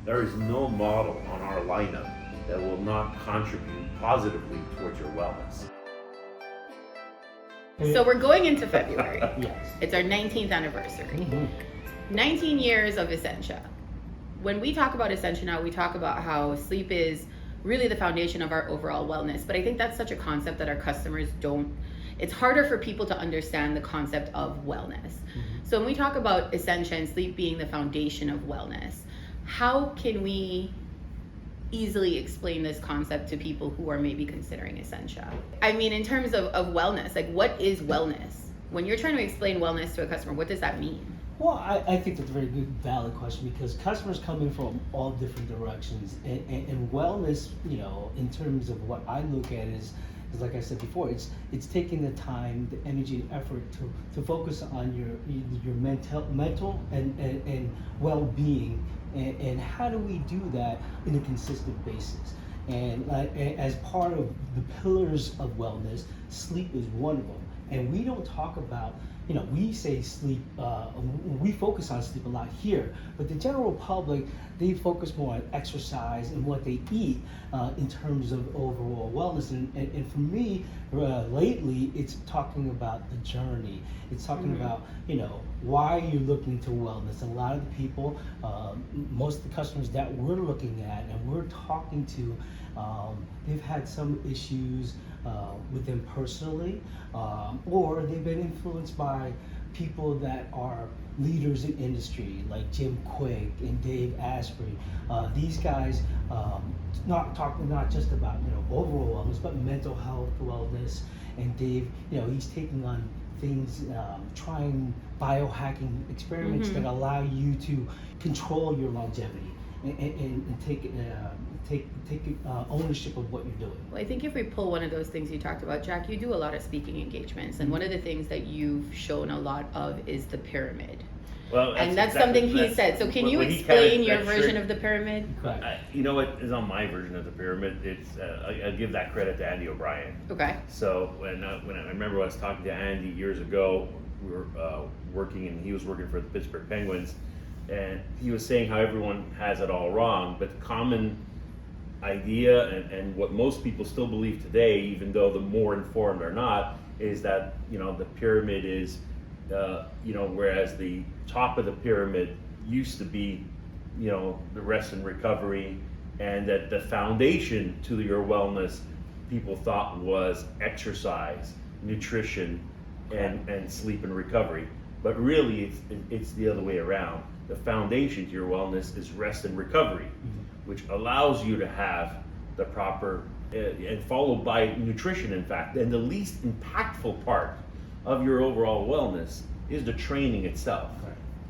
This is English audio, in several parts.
There is no model on our lineup that will not contribute positively towards your wellness. So we're going into February. Yes. It's our 19th anniversary. Mhm. 19 years of Essentia. When we talk about Essentia now, we talk about how sleep is really the foundation of our overall wellness. But I think that's such a concept that our customers don't, it's harder for people to understand the concept of wellness. So when we talk about Essentia and sleep being the foundation of wellness, how can we easily explain this concept to people who are maybe considering Essentia? I mean, in terms of wellness, like what is wellness? When you're trying to explain wellness to a customer, what does that mean? Well, I think that's a very good, valid question, because customers come in from all different directions, and wellness, you know, in terms of what I look at is like I said before, it's taking the time, the energy, and effort to focus on your mental and well-being, and how do we do that in a consistent basis? And as part of the pillars of wellness, sleep is one of them. And we don't talk about, you know, we say sleep, we focus on sleep a lot here, but the general public, they focus more on exercise and what they eat in terms of overall wellness. And for me, lately, it's talking about the journey. It's talking about, you know, why you're looking to wellness. A lot of the people, most of the customers that we're looking at and we're talking to, they've had some issues with them personally, or they've been influenced by people that are leaders in industry like Jim Quick and Dave Asprey. These guys not just about, you know, overall wellness, but mental health wellness. And Dave, you know, he's taking on things, trying biohacking experiments that allow you to control your longevity and take ownership of what you're doing. Well, I think if we pull one of those things you talked about, Jack, you do a lot of speaking engagements, and one of the things that you've shown a lot of is the pyramid. Well, And that's something he said. So can you explain your version of the pyramid? You know what is on my version of the pyramid? It's I give that credit to Andy O'Brien. Okay. So when I remember I was talking to Andy years ago, we were working, and he was working for the Pittsburgh Penguins, and he was saying how everyone has it all wrong, but the common idea and what most people still believe today, even though the more informed are not, is that, you know, the pyramid is, you know, whereas the top of the pyramid used to be, you know, the rest and recovery, and that the foundation to your wellness people thought was exercise, nutrition, and sleep and recovery. But really it's the other way around. The foundation to your wellness is rest and recovery, which allows you to have the proper, and followed by nutrition, in fact. And the least impactful part of your overall wellness is the training itself.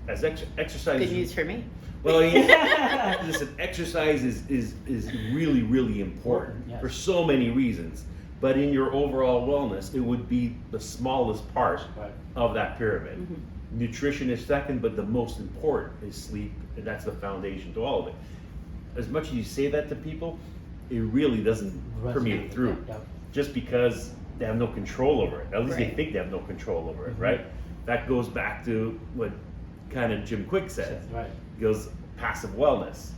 As exercise. Good news for me. Well, yeah, listen, exercise is really, really important for so many reasons. But in your overall wellness, it would be the smallest part of that pyramid. Nutrition is second, but the most important is sleep, and that's the foundation to all of it. As much as you say that to people, it really doesn't permeate through, just because they have no control over it. At least they think they have no control over it, right? That goes back to what kind of Jim Quick said. He goes, passive wellness.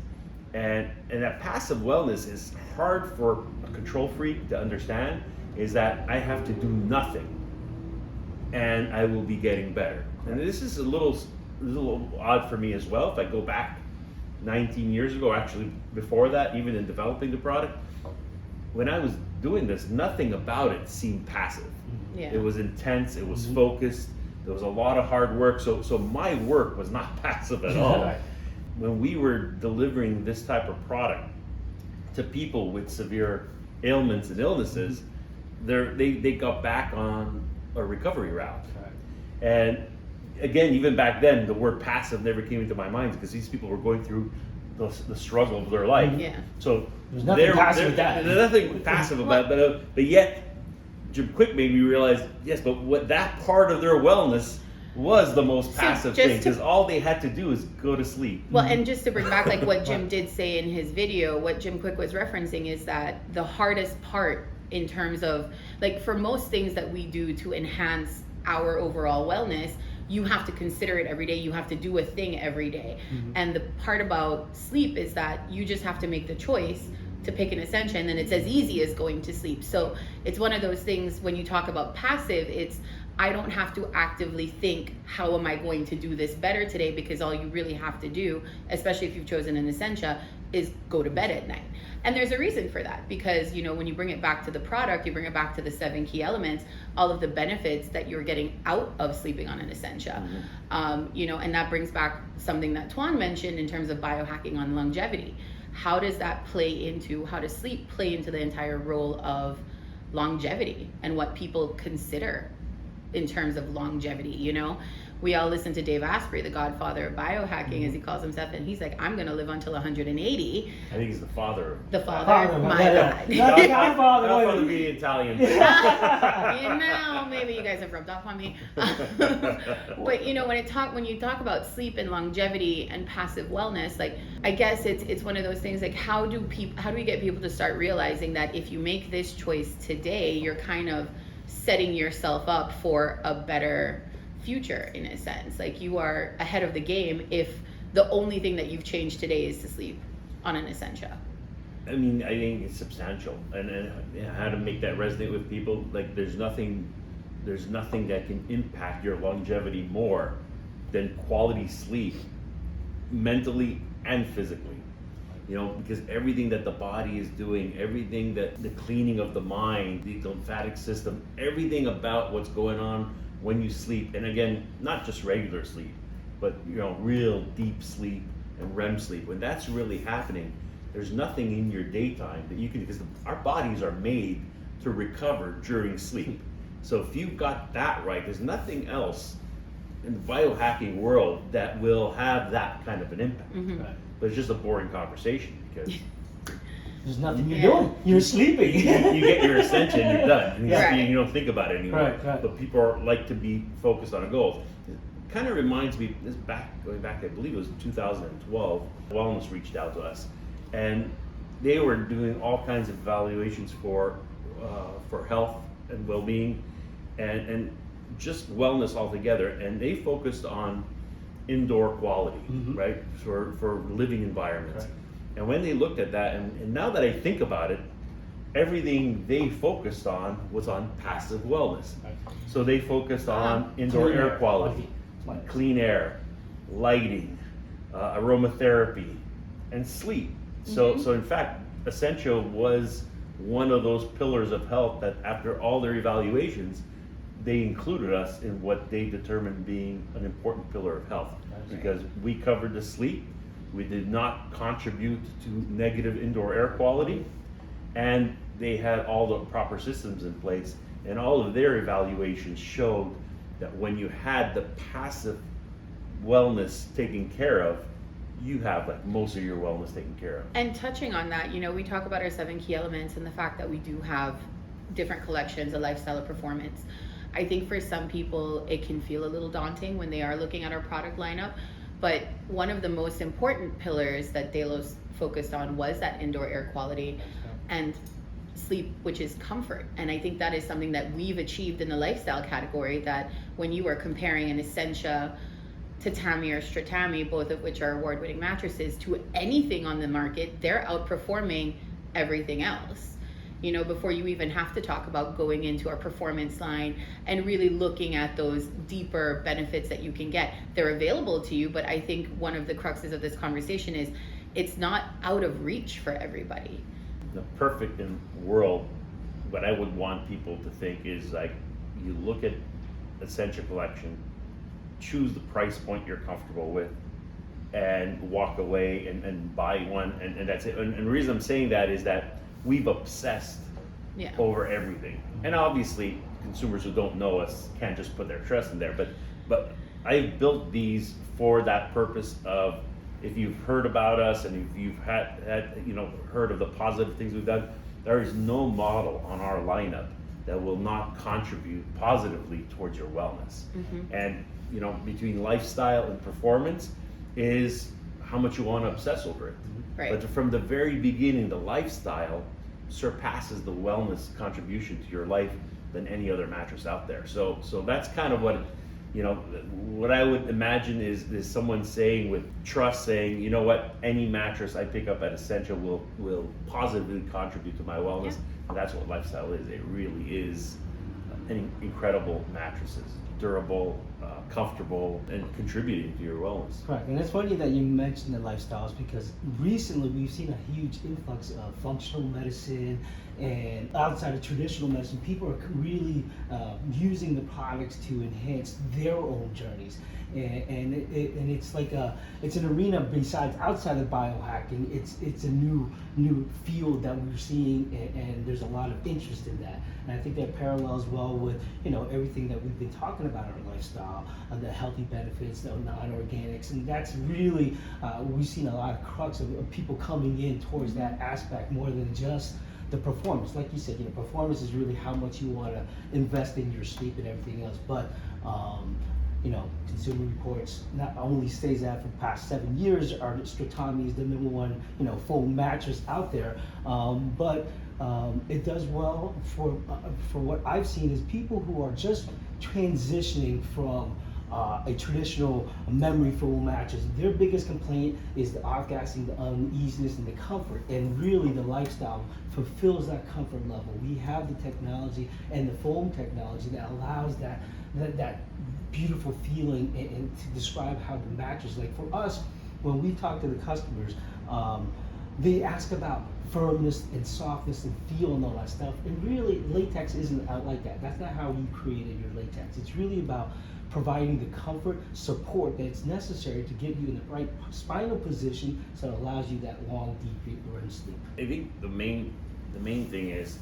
And that passive wellness is hard for a control freak to understand, is that I have to do nothing and I will be getting better. And this is a little odd for me as well. If I go back 19 years ago, actually before that, even in developing the product, when I was doing this, nothing about it seemed passive. It was intense, it was focused, there was a lot of hard work, so my work was not passive at all. When we were delivering this type of product to people with severe ailments and illnesses, they got back on a recovery route. And again, even back then, the word passive never came into my mind, because these people were going through the struggle of their life. So there's nothing passive about that. There's nothing passive about it, but yet Jim Quick made me realize, yes, but what that part of their wellness was the most passive thing, because all they had to do is go to sleep. Well, and just to bring back like what Jim did say in his video, what Jim Quick was referencing is that the hardest part in terms of, like, for most things that we do to enhance our overall wellness, you have to consider it every day. You have to do a thing every day. And the part about sleep is that you just have to make the choice to pick an Essentia, and then it's as easy as going to sleep. So it's one of those things when you talk about passive, it's I don't have to actively think, how am I going to do this better today? Because all you really have to do, especially if you've chosen an Essentia, is go to bed at night. And there's a reason for that, because when you bring it back to the product, you bring it back to the 7 key elements, all of the benefits that you're getting out of sleeping on an Essentia. And that brings back something that Tuan mentioned in terms of biohacking on longevity. How does that play into, how does sleep play into the entire role of longevity and what people consider in terms of longevity? We all listen to Dave Asprey, the godfather of biohacking, as he calls himself, and he's like, I'm going to live until 180. I think he's the father. The father? My God. Godfather being Italian. Maybe you guys have rubbed off on me. But when you talk about sleep and longevity and passive wellness, like, I guess it's one of those things, like, how do we get people to start realizing that if you make this choice today, you're kind of setting yourself up for a better future, in a sense. Like, you are ahead of the game if the only thing that you've changed today is to sleep on an Essentia. I mean, I think it's substantial, and how to make that resonate with people. Like, there's nothing that can impact your longevity more than quality sleep, mentally and physically. Because everything that the body is doing, everything that the cleaning of the mind, the lymphatic system, everything about what's going on when you sleep, and again, not just regular sleep, but real deep sleep and REM sleep. When that's really happening, there's nothing in your daytime that you can, because our bodies are made to recover during sleep. So if you've got that right, there's nothing else in the biohacking world that will have that kind of an impact. Right. But it's just a boring conversation because there's nothing you're doing. You're sleeping. you get your Essentia and you're done. Right. You don't think about it anymore. Right. But people like to be focused on a goal. It kind of reminds me, going back, I believe it was 2012, Wellness reached out to us, and they were doing all kinds of evaluations for health and well-being, and just wellness altogether. And they focused on indoor quality, right, for living environments. Right. And when they looked at that, and now that I think about it, everything they focused on was on passive wellness. Right. So they focused on indoor air quality, clean air, lighting, aromatherapy, and sleep. So in fact, Essentia was one of those pillars of health that after all their evaluations, they included us in what they determined being an important pillar of health, because we covered the sleep, we did not contribute to negative indoor air quality, and they had all the proper systems in place, and all of their evaluations showed that when you had the passive wellness taken care of, you have like most of your wellness taken care of. And touching on that, we talk about our 7 key elements and the fact that we do have different collections, a lifestyle of performance. I think for some people it can feel a little daunting when they are looking at our product lineup, but one of the most important pillars that Delos focused on was that indoor air quality and sleep, which is comfort. And I think that is something that we've achieved in the lifestyle category, that when you are comparing an Essentia, Tatami or Stratami, both of which are award-winning mattresses, to anything on the market, they're outperforming everything else. Before you even have to talk about going into our performance line and really looking at those deeper benefits that you can get. They're available to you, but I think one of the cruxes of this conversation is it's not out of reach for everybody. The perfect world, what I would want people to think is, like, you look at Essentia collection, choose the price point you're comfortable with, and walk away and buy one, and that's it. And the reason I'm saying that is that we've obsessed over everything, and obviously consumers who don't know us can't just put their trust in there, but I've built these for that purpose of, if you've heard about us and if you've had heard of the positive things we've done, there is no model on our lineup that will not contribute positively towards your wellness. And between lifestyle and performance is how much you want to obsess over it. Right. But from the very beginning, the lifestyle surpasses the wellness contribution to your life than any other mattress out there. So that's kind of what you know, what I would imagine is someone saying with trust, saying, you know what, any mattress I pick up at Essentia will positively contribute to my wellness. And that's what lifestyle is. It really is incredible mattresses, durable, comfortable, and contributing to your wellness. Correct, and it's funny that you mentioned the lifestyles because recently we've seen a huge influx of functional medicine and outside of traditional medicine, people are really using the products to enhance their own journeys. And it's like it's an arena besides outside of biohacking. It's a new field that we're seeing, and there's a lot of interest in that. And I think that parallels well with everything that we've been talking about in our lifestyle, the healthy benefits, the non-organics, and that's really we've seen a lot of crux of people coming in towards that aspect more than just the performance. Like you said, performance is really how much you want to invest in your sleep and everything else. But Consumer Reports not only states that for the past 7 years, our Stratami is the #1, foam mattress out there. But it does well for what I've seen is people who are just transitioning from a traditional memory foam mattress. Their biggest complaint is the off-gassing, the uneasiness, and the comfort. And really, the lifestyle fulfills that comfort level. We have the technology and the foam technology that allows that beautiful feeling and to describe how the mattress. Like for us, when we talk to the customers, they ask about firmness and softness and feel and all that stuff. And really, latex isn't out like that. That's not how you created your latex. It's really about providing the comfort, support that's necessary to get you in the right spinal position so it allows you that long, deep REM sleep. I think the main thing is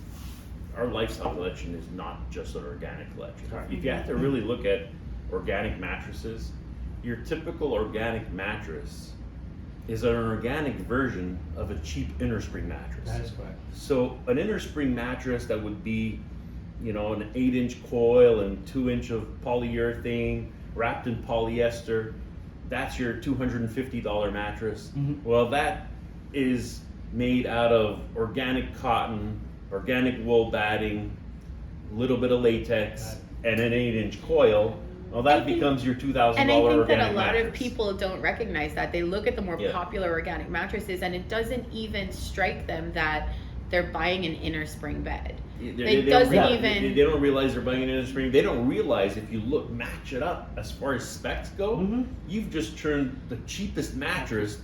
our lifestyle collection is not just an organic collection. Right. If you have to really look at organic mattresses, your typical organic mattress is an organic version of a cheap inner spring mattress. That is correct. So an inner spring mattress that would be, an 8-inch coil and 2-inch of polyurethane wrapped in polyester, that's your $250 mattress. Mm-hmm. Well, that is made out of organic cotton, organic wool batting, a little bit of latex, and an 8-inch coil. Well, that becomes your $2,000 organic mattress. And I think that a lot of people don't recognize that. They look at the more popular organic mattresses, and it doesn't even strike them that they're buying an inner spring bed. They don't realize they're buying an inner spring. They don't realize if you match it up as far as specs go, you've just turned the cheapest mattress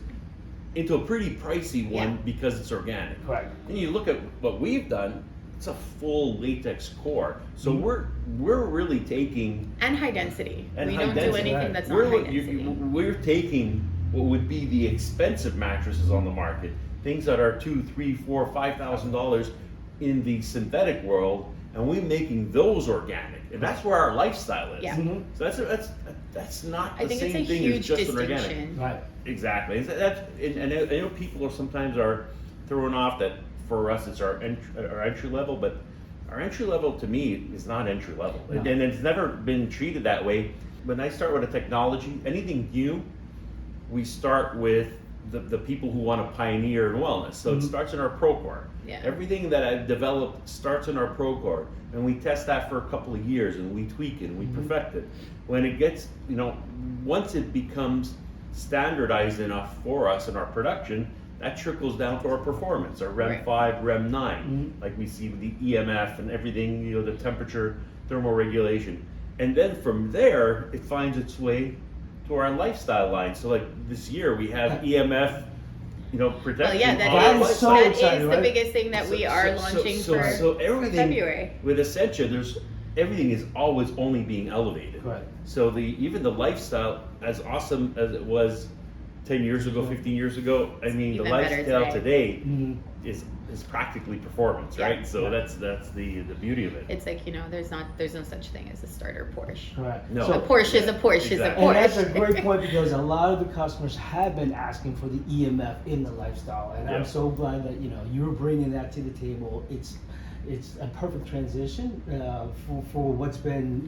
into a pretty pricey one because it's organic. Right. And you look at what we've done, it's a full latex core. So we're really taking and high density. We high don't density. do anything that's not high density. We're taking what would be the expensive mattresses on the market, things that are $2,000, $3,000, $4,000, $5,000 in the synthetic world, and we're making those organic, and that's where our lifestyle is. Yeah. So that's not the I think same it's a thing huge as just distinction. an organic. Right. Exactly. And I know people sometimes are thrown off that for us it's our entry level, but our entry level to me is not entry level, No. and it's never been treated that way. When I start with a technology, anything new, we start with the people who want to pioneer in wellness. So it starts in our Pro Core. Yeah. Everything that I've developed starts in our Pro Core, and we test that for a couple of years, and we tweak it, and we perfect it. When it gets, once it becomes standardized enough for us in our production, that trickles down to our performance, our REM 5, REM 9, like we see with the EMF and everything, the temperature, thermal regulation. And then from there, it finds its way to our lifestyle line. So like this year, we have EMF, protection. Well, yeah, that is so exciting, the right? biggest thing that we are launching for everything February. with Essentia, everything is always only being elevated. Right. So even the lifestyle, as awesome as it was 10 years ago, 15 years ago, I mean, the Even better lifestyle today Mm-hmm. is practically performance, Yeah. right? So that's the beauty of it. It's like, there's no such thing as a starter Porsche. Correct. No. A Porsche is a Porsche is a Exactly. Porsche. And that's a great point because a lot of the customers have been asking for the EMF in the lifestyle, and I'm so glad that you're bringing that to the table. It's a perfect transition for what's been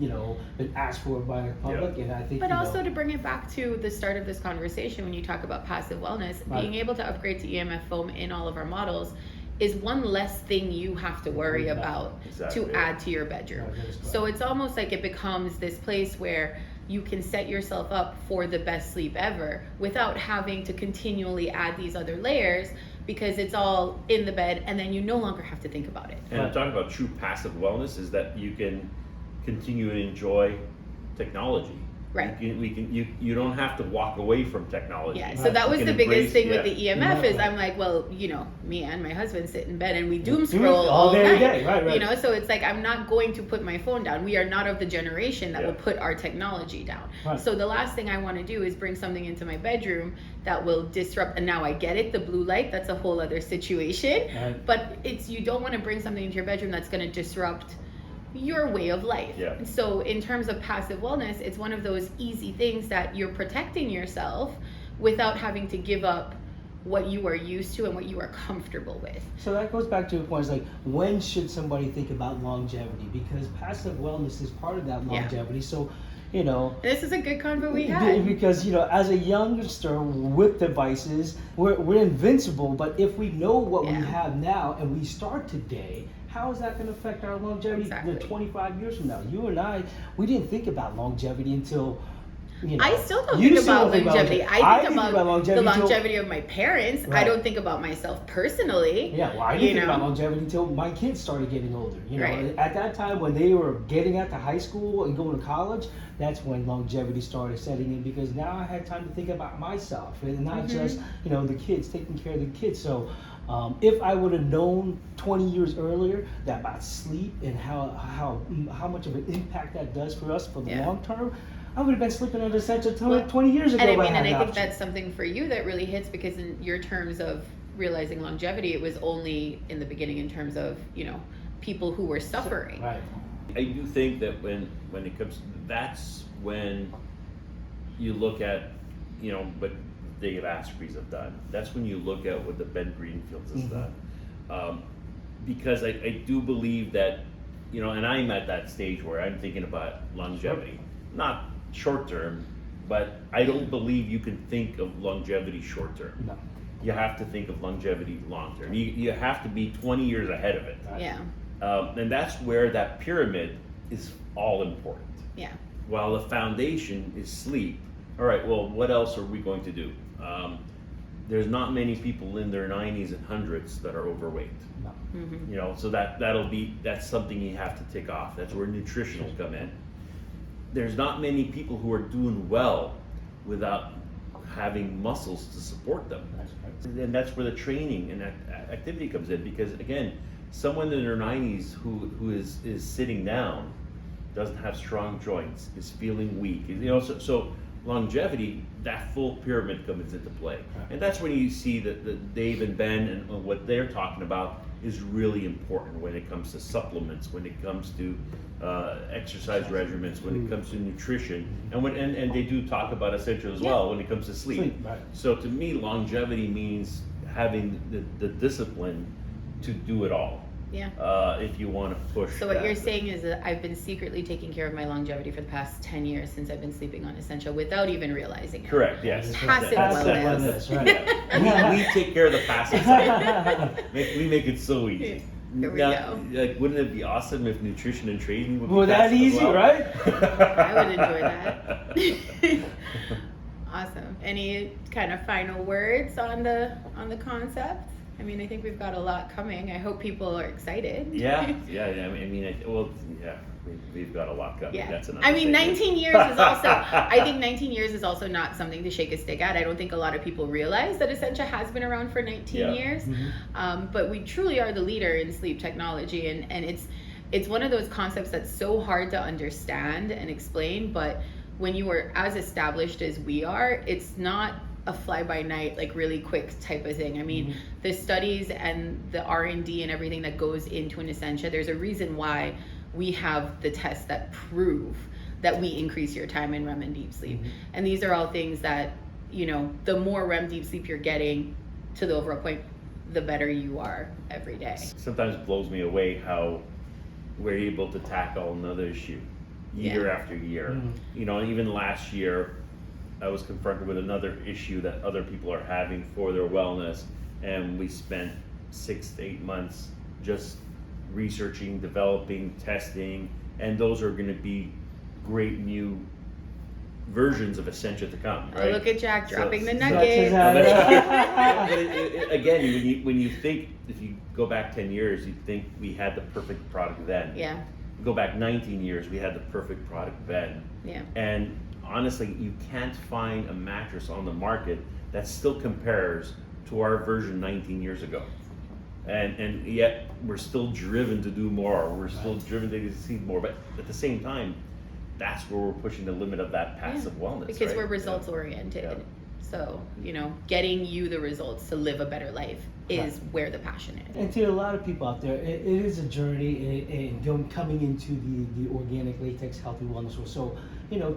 asked for by the public, and I think. But also to bring it back to the start of this conversation, when you talk about passive wellness, being able to upgrade to EMF foam in all of our models is one less thing you have to worry about to add to your bedroom. So it's almost like it becomes this place where you can set yourself up for the best sleep ever without having to continually add these other layers, because it's all in the bed and then you no longer have to think about it. And I'm talking about true passive wellness is that you can continue to enjoy technology. Right. You don't have to walk away from technology. Yeah, so that was the biggest thing with the EMF is Yeah. I'm like, well, you know, me and my husband sit in bed and we doom scroll all day, night. every day. Right. You know, so it's like I'm not going to put my phone down. We are not of the generation that will put our technology down. Right. So the last thing I want to do is bring something into my bedroom that will disrupt. And now I get it, the blue light, that's a whole other situation. Right. But it's, you don't want to bring something into your bedroom that's going to disrupt your way of life. Yeah. So in terms of passive wellness, it's one of those easy things that you're protecting yourself without having to give up what you are used to and what you are comfortable with. So that goes back to the point, it's like, when should somebody think about longevity? Because passive wellness is part of that longevity. So, you know, This is a good convo we had. because, you know, as a youngster with devices, we're invincible. But if we know what we have now and we start today, how is that going to affect our longevity Exactly. 25 years from now? You and I, we didn't think about longevity until, you know. I still don't you think still about don't longevity. I think about the longevity till- longevity of my parents. I Right. don't think about myself personally. Yeah, well, I didn't you think about know? longevity until my kids started getting older. You know, Right. at that time when they were getting out to high school and going to college, that's when longevity started setting in, because now I had time to think about myself and not just, you know, the kids, taking care of the kids. So if I would have known 20 years earlier that about sleep and how much of an impact that does for us for the long term, I would have been sleeping under Essentia 20 years ago. And I if mean, had and the I think option. that's something for you that really hits, because in your terms of realizing longevity, it was only in the beginning in terms of, you know, people who were suffering. Right. I do think that when it comes, that's when you look at, you know, what Dave Asprey's have done. That's when you look at what the Ben Greenfields has done. Because I do believe that, you know, and I'm at that stage where I'm thinking about longevity, not short term, but I don't believe you can think of longevity short term. No. You have to think of longevity long term. You have to be 20 years ahead of it. Right. Yeah. And that's where that pyramid is all important. Yeah. While the foundation is sleep. All right, well, what else are we going to do? There's not many people in their 90s and 100s that are overweight. No. You know, so that's something you have to take off. That's where nutrition will come in. There's not many people who are doing well without having muscles to support them. That's right. And that's where the training and activity comes in, because again, someone in their 90s who is sitting down, doesn't have strong joints, is feeling weak, you know, so longevity, that full pyramid comes into play. Right. And that's when you see that Dave and Ben and what they're talking about is really important when it comes to supplements, when it comes to exercise regimens, when it comes to nutrition, and they do talk about Essentia as well when it comes to sleep. Right. So to me, longevity means having the discipline to do it all. Yeah. If you want to push. So what that. you're saying is that I've been secretly taking care of my longevity for the past 10 years since I've been sleeping on Essentia without even realizing it. Correct. Yes. Passive wellness, right. we take care of the passive side. We make it so easy. Here we Now, go. like, wouldn't it be awesome if nutrition and training would be Well, that passive as easy, well? right? I would enjoy that. Awesome. Any kind of final words on the concept? I mean, I think we've got a lot coming. I hope people are excited. Yeah. I mean, we've got a lot coming. Yeah. That's an I mean, understatement. 19 years is also, I think 19 years is also not something to shake a stick at. I don't think a lot of people realize that Essentia has been around for 19 years. But we truly are the leader in sleep technology. And it's one of those concepts that's so hard to understand and explain. But when you are as established as we are, it's not a fly-by-night, like really quick type of thing. I mean, the studies and the R&D and everything that goes into an Essentia, there's a reason why we have the tests that prove that we increase your time in REM and deep sleep. And these are all things that, you know, the more REM deep sleep you're getting to the overall point, the better you are every day. Sometimes it blows me away how we're able to tackle another issue year after year. You know, even last year, I was confronted with another issue that other people are having for their wellness, and we spent 6 to 8 months just researching, developing, testing, and those are going to be great new versions of Essentia to come, Oh, right? look at Jack dropping the That's nuggets. But again, when you think, if you go back 10 years, you think we had the perfect product then. Yeah, Go back 19 years, we had the perfect product then. yeah. And honestly, you can't find a mattress on the market that still compares to our version 19 years ago. And yet we're still driven to do more. We're still driven to see more. But at the same time, that's where we're pushing the limit of that passive wellness. Because right? we're results oriented. Yeah. So, getting you the results to live a better life is where the passion is. And to a lot of people out there, it is a journey and coming into the organic latex healthy wellness world. So,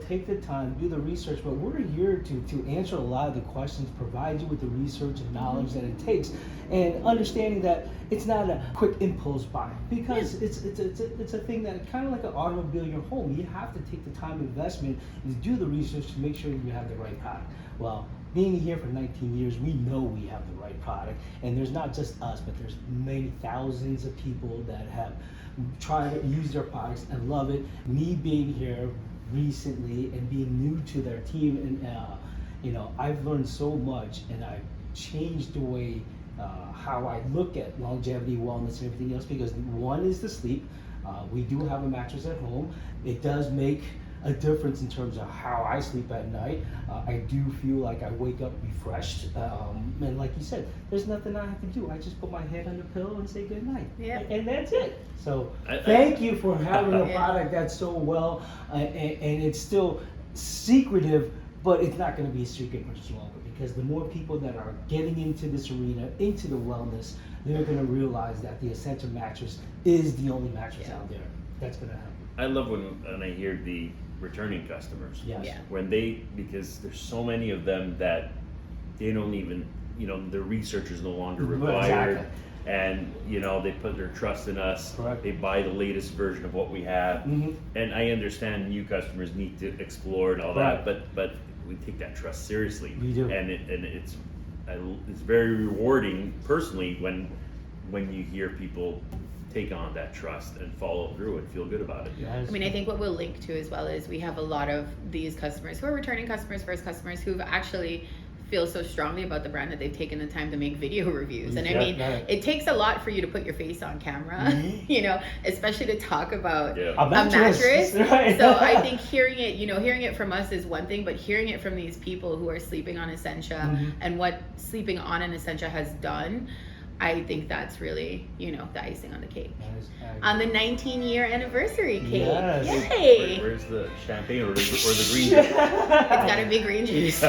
take the time, do the research, but we're here to answer a lot of the questions, provide you with the research and knowledge that it takes, and understanding that it's not a quick impulse buy, because it's a thing that kind of like an automobile in your home. You have to take the time investment and do the research to make sure that you have the right product. Well, being here for 19 years, we know we have the right product, and there's not just us, but there's many thousands of people that have tried to use their products and love it. Me being here recently and being new to their team, and I've learned so much, and I've changed the way how I look at longevity, wellness, and everything else, because one is the sleep. We do have a mattress at home. It does make a difference in terms of how I sleep at night. I do feel like I wake up refreshed, and like you said, there's nothing I have to do. I just put my head on the pillow and say good night, and that's it. So thank you for having a product that's so well, and it's still secretive, but it's not going to be a secret much longer, because the more people that are getting into this arena, into the wellness, they're going to realize that the Essentia mattress is the only mattress out there that's going to help. I love when I hear the returning customers. Yes. Yeah. Because there's so many of them that they don't even, the research is no longer required. Exactly. And, they put their trust in us. Correct. They buy the latest version of what we have. Mm-hmm. And I understand new customers need to explore and all that, but we take that trust seriously. We do. And it's very rewarding personally when you hear people take on that trust and follow through and feel good about it. Yes. I mean, I think what we'll link to as well is we have a lot of these customers who are returning customers, first customers, who've actually feel so strongly about the brand that they've taken the time to make video reviews. And I mean, it takes a lot for you to put your face on camera, especially to talk about a mattress. Right. So I think hearing it from us is one thing, but hearing it from these people who are sleeping on Essentia and what sleeping on an Essentia has done, I think that's really, the icing on the cake. On the 19-year anniversary cake. Yes. Yay! Where's the champagne or the green juice? It's gotta be green juice.